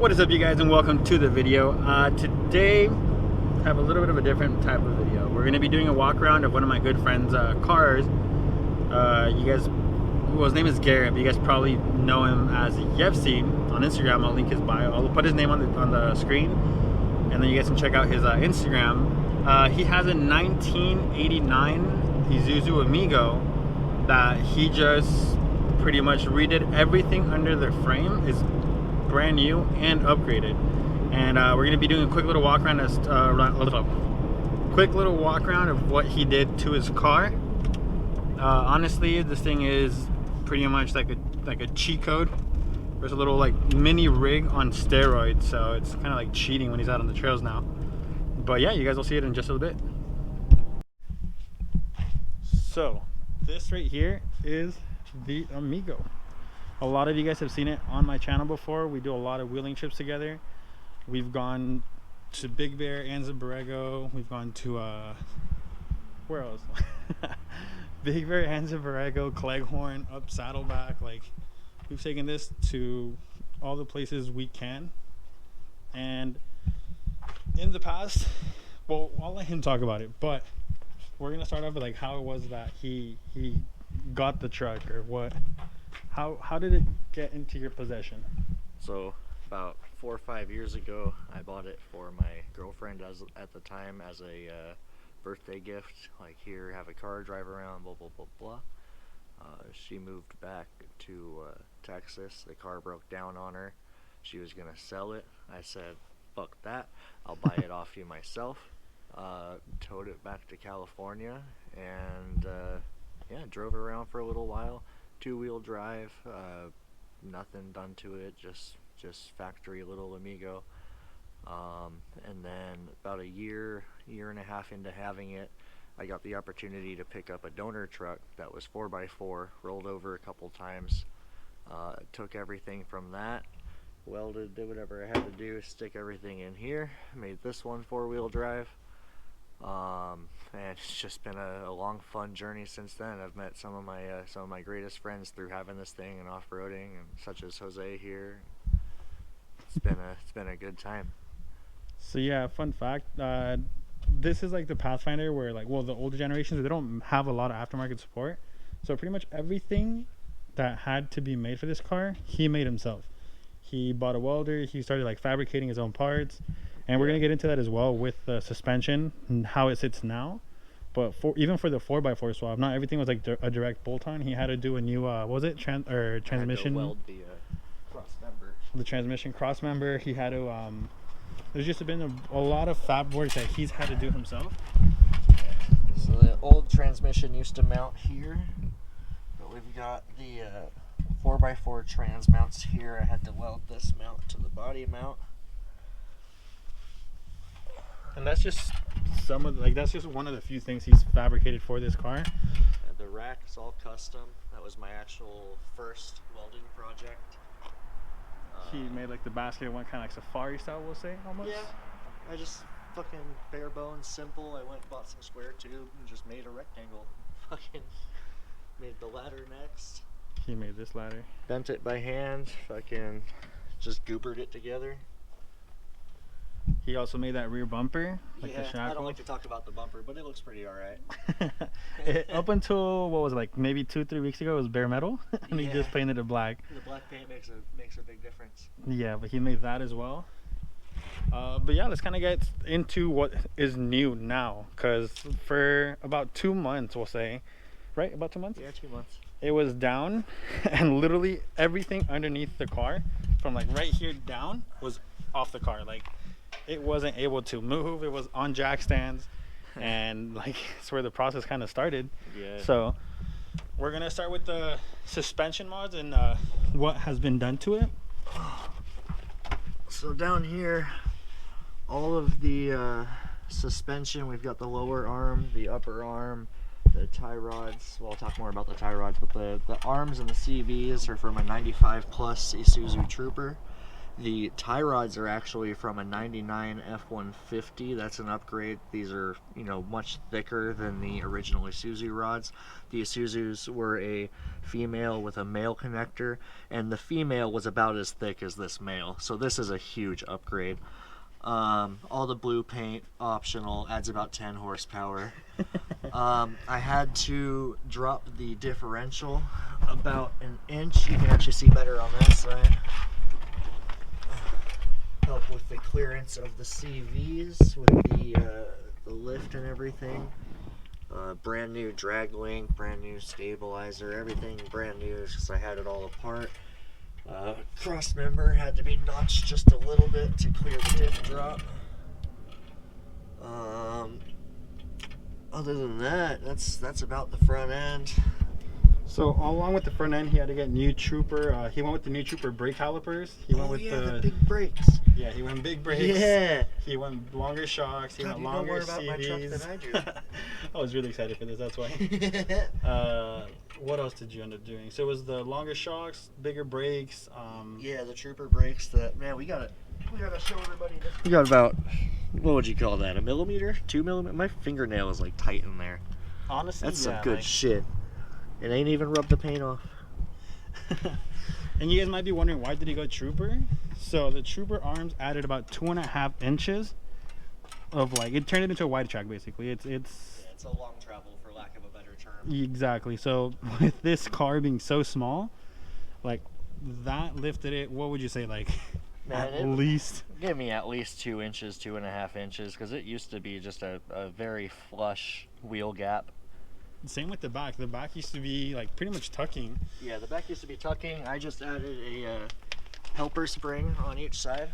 What is up, you guys, and welcome to the video. Today I have a little bit of a different type of video. We're going to be doing a walk around of one of my good friends' cars. You guys, well, his name is Garrett, but you guys probably know him as Yevsey on Instagram. I'll link his bio. I'll put his name on the screen, and then you guys can check out his Instagram. He has a 1989 Isuzu Amigo that he just pretty much redid everything under the frame. Is brand new and upgraded, and we're gonna be doing a quick little walk around of what he did to his car. Honestly, this thing is pretty much like a cheat code. There's a little like mini rig on steroids, so it's kind of like cheating when he's out on the trails now. But yeah, you guys will see it in just a little bit. So this right here is the Amigo. A lot of you guys have seen it on my channel before. We do a lot of wheeling trips together. We've gone to Big Bear, Anza Borrego. We've gone to where else? Big Bear, Anza Borrego, Cleghorn, up Saddleback. Like, we've taken this to all the places we can. And in the past, well, I'll let him talk about it, but we're gonna start off with like how it was that he got the truck, or what. How did it get into your possession? So about 4 or 5 years ago, I bought it for my girlfriend at the time as a birthday gift. Like, here, have a car, drive around, blah blah blah blah. She moved back to Texas. The car broke down on her. She was gonna sell it. I said, "Fuck that! I'll buy it off you myself." Towed it back to California, and yeah, drove around for a little while. 2-wheel drive, nothing done to it, just factory little Amigo. And then about a year and a half into having it, I got the opportunity to pick up a donor truck that was 4x4, rolled over a couple times, took everything from that, welded, did whatever I had to do, stick everything in here, made this one 4-wheel drive. And it's just been a long, fun journey since then. I've met some of my greatest friends through having this thing and off-roading, and such as Jose here. It's been a good time. So yeah, fun fact, this is like the Pathfinder where, like, well, the older generations, they don't have a lot of aftermarket support. So pretty much everything that had to be made for this car, he made himself. He bought a welder, he started like fabricating his own parts. And we're going to get into that as well with the suspension and how it sits now. But even for the 4x4 swap, not everything was like a direct bolt-on. He had to do a new, what was it? Transmission? Weld the cross member. The transmission cross member. He had to, there's just been a lot of fab work that he's had to do himself. So the old transmission used to mount here, but we've got the 4x4 trans mounts here. I had to weld this mount to the body mount. And that's just that's just one of the few things he's fabricated for this car. The rack is all custom. That was my actual first welding project. He made like the basket one, kind of like safari style, we'll say, almost. Yeah, I just fucking bare bones, simple. I went and bought some square tube and just made a rectangle. Fucking made the ladder next. He made this ladder. Bent it by hand. Fucking just goobered it together. He also made that rear bumper, like the shackle. I don't like to talk about the bumper, but it looks pretty alright. Up until, what was it, like maybe 2-3 weeks ago, it was bare metal, and he just painted it black. The black paint makes a big difference. Yeah, but he made that as well. But yeah, let's kind of get into what is new now, because for about 2 months, we'll say, right? About 2 months? Yeah, 2 months. It was down, and literally everything underneath the car, from like right here down, was off the car. Like, it wasn't able to move. It was on jack stands, and like, it's where the process kind of started. Yeah. So we're gonna start with the suspension mods and what has been done to it. So down here, all of the suspension, we've got the lower arm, the upper arm, the tie rods. Well, I'll talk more about the tie rods, but the arms and the CVs are from a 95 plus Isuzu Trooper. The tie rods are actually from a 99 F-150. That's an upgrade. These are, you know, much thicker than the original Isuzu rods. The Isuzus were a female with a male connector, and the female was about as thick as this male. So this is a huge upgrade. All the blue paint, optional, adds about 10 horsepower. I had to drop the differential about an inch. You can actually see better on that side. Help with the clearance of the CVs with the lift and everything. Brand new drag link, brand new stabilizer, everything brand new because I had it all apart. Cross member had to be notched just a little bit to clear the diff drop. Other than that, that's about the front end. So along with the front end, he had to get new Trooper. He went with the new Trooper brake calipers. He went with the big brakes. Yeah, he went big brakes. Yeah. He went longer shocks. He God, went you longer know more about my truck CVs. than I do. I was really excited for this. That's why. What else did you end up doing? So it was the longer shocks, bigger brakes. Yeah, the Trooper brakes. That man, we gotta show everybody this. We got about, what would you call that? A millimeter? 2 millimeter? My fingernail is like tight in there. Honestly, that's yeah, some good shit. It ain't even rubbed the paint off. And you guys might be wondering, why did he go Trooper? So the Trooper arms added about 2.5 inches of, like, it turned it into a wide track basically. It's a long travel for lack of a better term. Exactly. So with this car being so small, like, that lifted it, what would you say, like, Man, at least? Give me at least 2 inches, 2.5 inches, because it used to be just a very flush wheel gap. Same with the back. The back used to be like pretty much tucking. Yeah, the back used to be tucking. I just added a helper spring on each side.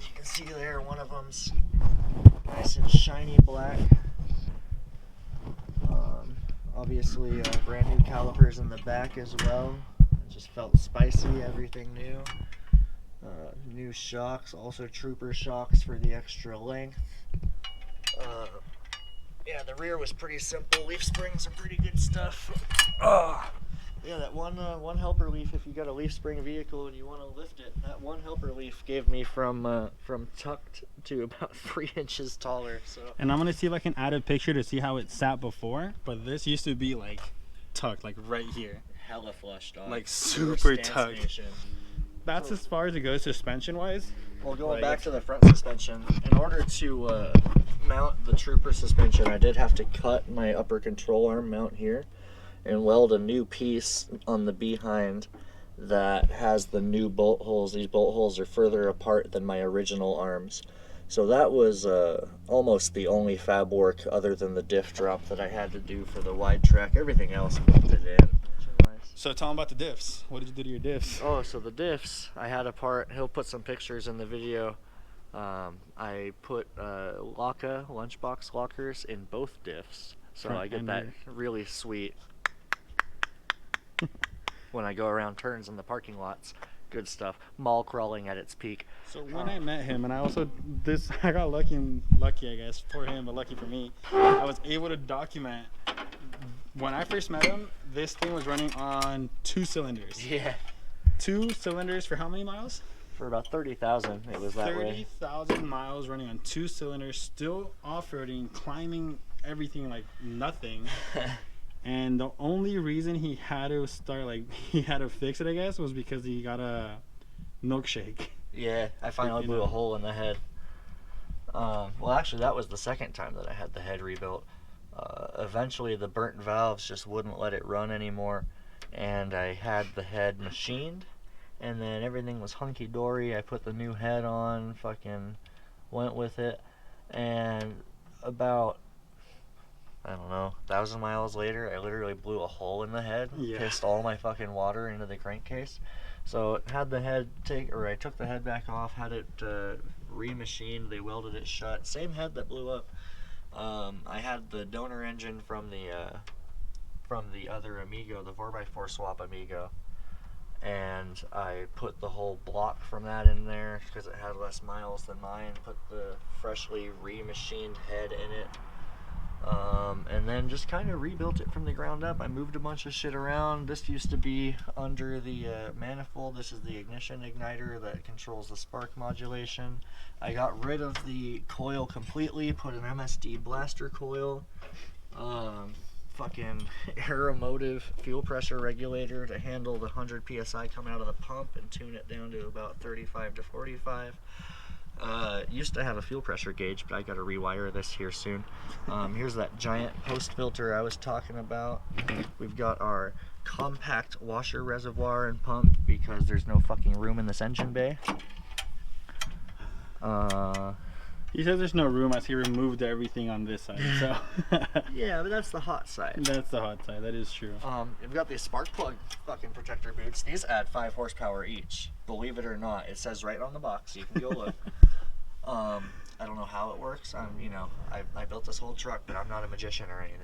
You can see there, one of them's nice and shiny black. Obviously, brand new calipers in the back as well. It just felt spicy, everything new. New shocks, also Trooper shocks for the extra length. Yeah, the rear was pretty simple. Leaf springs are pretty good stuff. Yeah, that one helper leaf, if you got a leaf spring vehicle and you want to lift it, that one helper leaf gave me from tucked to about 3 inches taller. So. And I'm gonna see if I can add a picture to see how it sat before. But this used to be like tucked, like right here. Hella flush, dog. Like super tucked. That's as far as it goes suspension wise. Well, going back to the front suspension, in order to mount the Trooper suspension, I did have to cut my upper control arm mount here and weld a new piece on the behind that has the new bolt holes. These bolt holes are further apart than my original arms. So that was almost the only fab work other than the diff drop that I had to do for the wide track. Everything else bolted in. So tell them about the diffs. What did you do to your diffs? Oh, so the diffs, I had a part, he'll put some pictures in the video. I put Laka lunchbox lockers in both diffs. So I get that really sweet when I go around turns in the parking lots. Good stuff. Mall crawling at its peak. So when I met him, and I got lucky, I guess, for him, but lucky for me, I was able to document. When I first met him, this thing was running on 2 cylinders. Yeah. 2 cylinders for how many miles? For about 30,000, it was that way. 30,000 miles running on 2 cylinders, still off-roading, climbing everything like nothing. And the only reason he had to fix it, I guess, was because he got a milkshake. Yeah, I finally blew a hole in the head. Well, actually, that was the second time that I had the head rebuilt. Eventually, the burnt valves just wouldn't let it run anymore, and I had the head machined, and then everything was hunky-dory. I put the new head on, fucking went with it, and about, I don't know, 1,000 miles later, I literally blew a hole in the head, pissed all my fucking water into the crankcase. So had the head I took the head back off, had it remachined, they welded it shut. Same head that blew up. I had the donor engine from the other Amigo, the 4x4 swap Amigo, and I put the whole block from that in there because it had less miles than mine. Put the freshly remachined head in it. And then just kind of rebuilt it from the ground up. I moved a bunch of shit around. This used to be under the manifold. This is the ignition igniter that controls the spark modulation. I got rid of the coil completely, put an MSD blaster coil, fucking aeromotive fuel pressure regulator to handle the 100 psi coming out of the pump and tune it down to about 35 to 45. Used to have a fuel pressure gauge, but I got to rewire this here soon. Here's that giant post filter I was talking about. We've got our compact washer reservoir and pump because there's no fucking room in this engine bay. He says there's no room as he removed everything on this side. So Yeah, but that's the hot side. that's the hot side. That is true. We've got these spark plug fucking protector boots. These add 5 horsepower each. Believe it or not, it says right on the box. You can go look. I don't know how it works. I built this whole truck, but I'm not a magician or anything.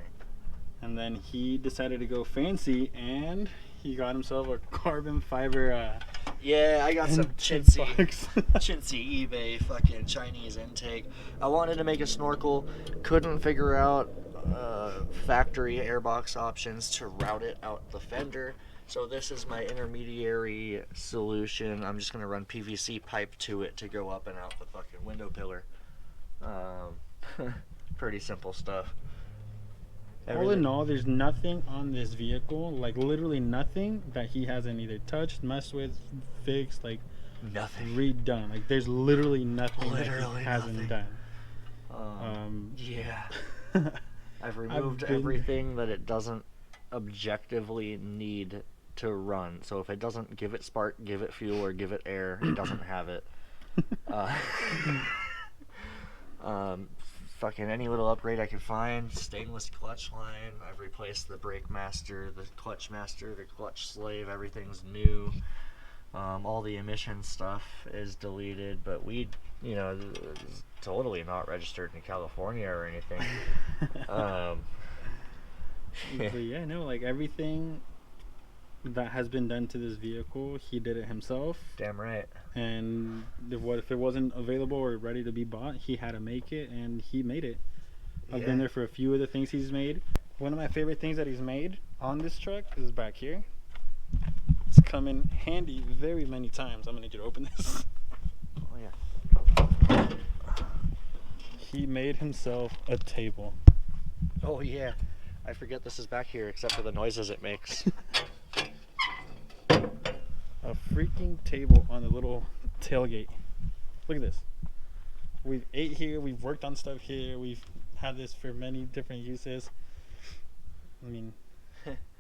And then he decided to go fancy, and he got himself a carbon fiber. Yeah, I got some intake chintzy, box. chintzy eBay fucking Chinese intake. I wanted to make a snorkel, couldn't figure out factory airbox options to route it out the fender. So this is my intermediary solution. I'm just gonna run PVC pipe to it to go up and out the fucking window pillar. Pretty simple stuff. All in all, there's nothing on this vehicle, like literally nothing that he hasn't either touched, messed with, fixed, like Nothing. redone. Like there's literally nothing that Literally he hasn't nothing. done. Yeah. I've removed everything that it doesn't objectively need to run. So if it doesn't give it spark, give it fuel, or give it air, it doesn't have it. Fucking any little upgrade I could find. Stainless clutch line. I've replaced the brake master, the clutch master, the clutch slave. Everything's new. All the emission stuff is deleted, but it's totally not registered in California or anything. But yeah, no, like everything that has been done to this vehicle, he did it himself. Damn right. And if it wasn't available or ready to be bought, he had to make it, and he made it. I've been there for a few of the things he's made. One of my favorite things that he's made on this truck is back here. It's come in handy very many times. I'm gonna need you to open this. Oh yeah. He made himself a table. Oh yeah. I forget this is back here except for the noises it makes. A freaking table on the little tailgate. Look at this. We've ate here, we've worked on stuff here, we've had this for many different uses. I mean,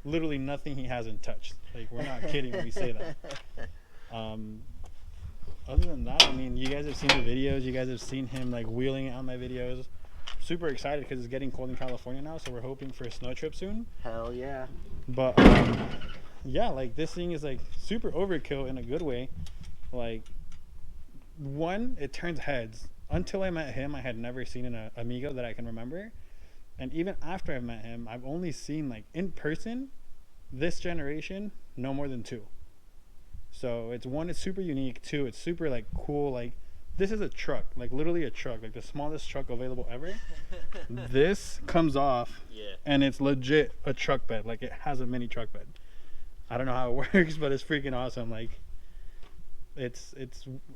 literally nothing he hasn't touched. Like, we're not kidding when we say that. Other than that, I mean, you guys have seen the videos, you guys have seen him like wheeling it on my videos. Super excited because it's getting cold in California now, so we're hoping for a snow trip soon. Hell yeah. But yeah, like this thing is like super overkill in a good way. Like, one, it turns heads. Until I met him, I had never seen an Amigo that I can remember. And even after I've met him, I've only seen like in person this generation no more than 2. So it's one, it's super unique. 2, it's super like cool. Like, this is a truck, like literally a truck, like the smallest truck available ever. This comes off, and it's legit a truck bed. Like, it has a mini truck bed. I don't know how it works, but it's freaking awesome. Like, it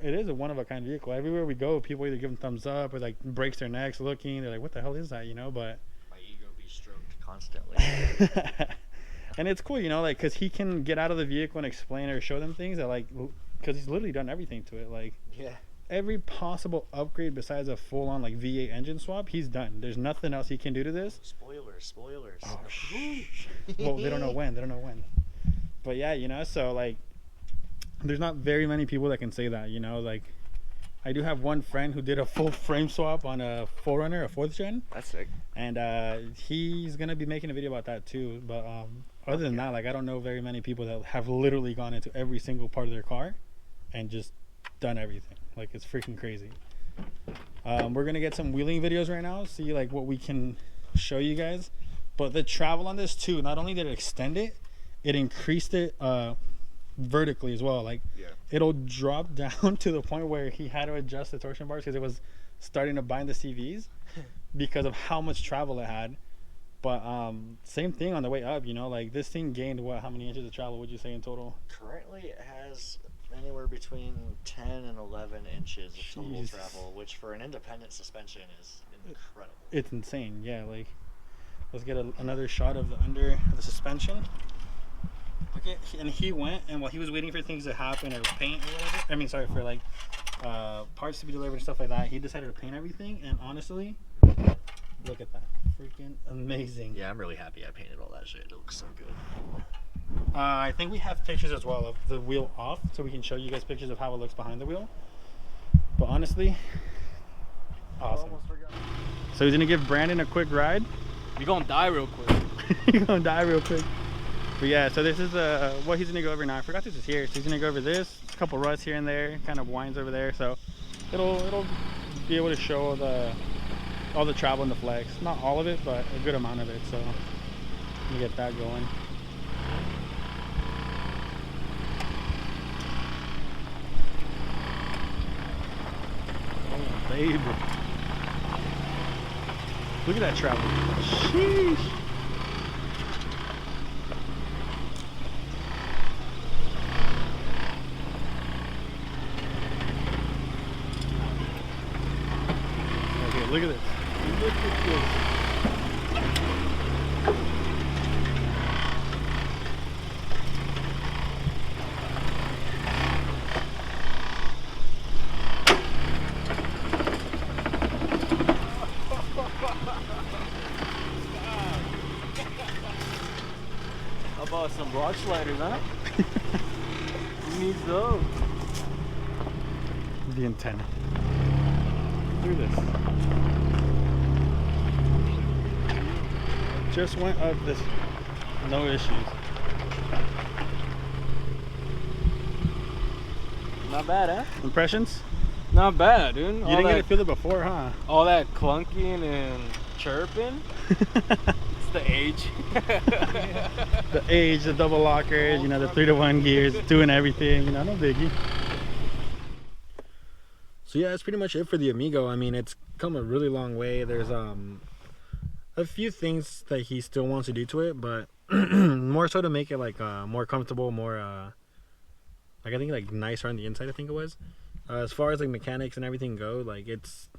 is a one of a kind vehicle. Everywhere we go, people either give them thumbs up or like breaks their necks looking. They're like, "What the hell is that?" You know, but my ego be stroked constantly. And it's cool, you know, like, because he can get out of the vehicle and explain or show them things that, like, because he's literally done everything to it. Like, Yeah. every possible upgrade besides a full-on like V8 engine swap, he's done. There's nothing else he can do to this. Spoilers. Oh, well, they don't know when. But yeah, you know, so like, there's not very many people that can say that, you know. Like, I do have one friend who did a full frame swap on a 4Runner, a 4th gen. That's sick. And he's gonna be making a video about that too. But other than that, like, I don't know very many people that have literally gone into every single part of their car and just done everything. Like, it's freaking crazy. We're gonna get some wheeling videos right now, see like what we can show you guys. But the travel on this too, not only did it extend it, it increased it vertically as well. Like, it'll drop down to the point where he had to adjust the torsion bars because it was starting to bind the CVs. because of how much travel it had. But same thing on the way up, like this thing gained what? How many inches of travel would you say in total? Currently, it has anywhere between 10 and 11 inches of total Jeez. travel, which for an independent suspension is incredible. It's insane. Yeah, like let's get another shot of the under of the suspension. Okay, and he went, and while he was waiting for things to happen or paint or whatever, I mean, sorry, for like parts to be delivered and stuff like that, he decided to paint everything. And honestly, look at that, freaking amazing. Yeah, I'm really happy I painted all that shit. It looks so good. I think we have pictures as well of the wheel off, so we can show you guys pictures of how it looks behind the wheel. But honestly, awesome. So he's gonna give Brandon a quick ride. We gonna die real quick. You're gonna die real quick. But yeah, so this is what he's gonna go over now. I forgot this is here. So he's gonna go over this, a couple ruts here and there, kind of winds over there. So it'll be able to show all the travel and the flex. Not all of it, but a good amount of it. So let me get that going. Oh, baby. Look at that travel. Sheesh. Okay, look at this. Look at this. How about some rock sliders, huh? Who needs those? The antenna. Look at this. Just went up this, no issues. Not bad, huh? Impressions? Not bad, dude. You didn't get to feel it before, huh? All that clunking and chirping. It's the age. The age, the double lockers, the 3-to-1 gears, doing everything, no biggie. So yeah, that's pretty much it for the Amigo. I mean, it's come a really long way. There's a few things that he still wants to do to it, but more so to make it like more comfortable, more like I think like nicer on the inside. I think it was. As far as like mechanics and everything go, like it's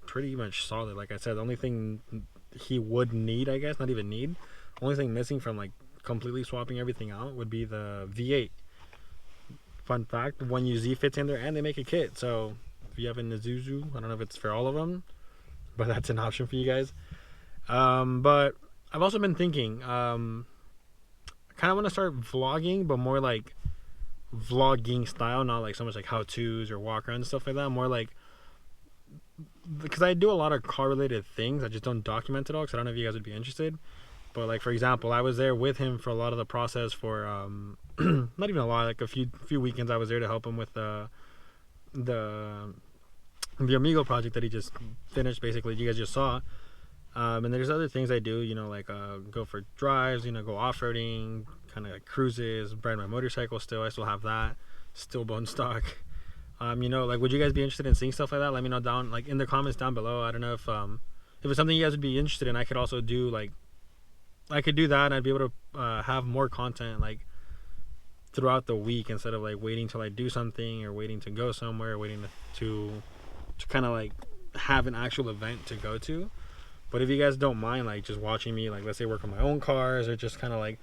pretty much solid. Like I said, the only thing he would need, I guess, not even need, only thing missing from like completely swapping everything out would be the V8. Fun fact, 1UZ fits in there and they make a kit. So if you have an Isuzu, I don't know if it's for all of them, but that's an option for you guys. But I've also been thinking, I kind of want to start vlogging, but more like vlogging style, not like so much like how-tos or walk around and stuff like that. More like, because I do a lot of car related things, I just don't document it all because I don't know if you guys would be interested. But like, for example, I was there with him for a lot of the process for not even a lot, like a few weekends I was there to help him with the Amigo project that he just finished, basically. You guys just saw. And there's other things I do, like go for drives, go off-roading, kind of like cruises, ride my motorcycle still. I still have that, still bone stock. Like, would you guys be interested in seeing stuff like that? Let me know down, like, in the comments down below. I don't know if it's something you guys would be interested in. I could also do, like, I could do that, and I'd be able to have more content, like, throughout the week instead of, like, waiting till I do something or waiting to go somewhere, or waiting to kind of, like, have an actual event to go to. But if you guys don't mind, like, just watching me, like, let's say work on my own cars, or just kind of like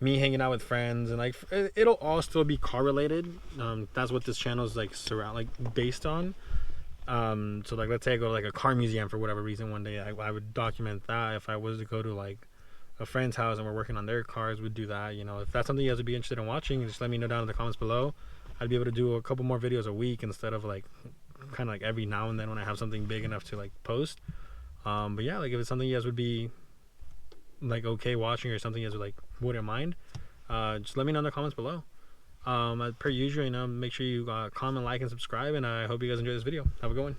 me hanging out with friends, and like it'll all still be car related. That's what this channel is like based on. So like, let's say I go to like a car museum for whatever reason one day, I would document that. If I was to go to like a friend's house and we're working on their cars, we'd do that. If that's something you guys would be interested in watching, just let me know down in the comments below. I'd be able to do a couple more videos a week instead of like kind of like every now and then when I have something big enough to like post. But yeah, like if it's something you guys would be like okay watching, or something you guys would like wouldn't mind, just let me know in the comments below. Per usual, make sure you comment, like, and subscribe, and I hope you guys enjoy this video. Have a good one.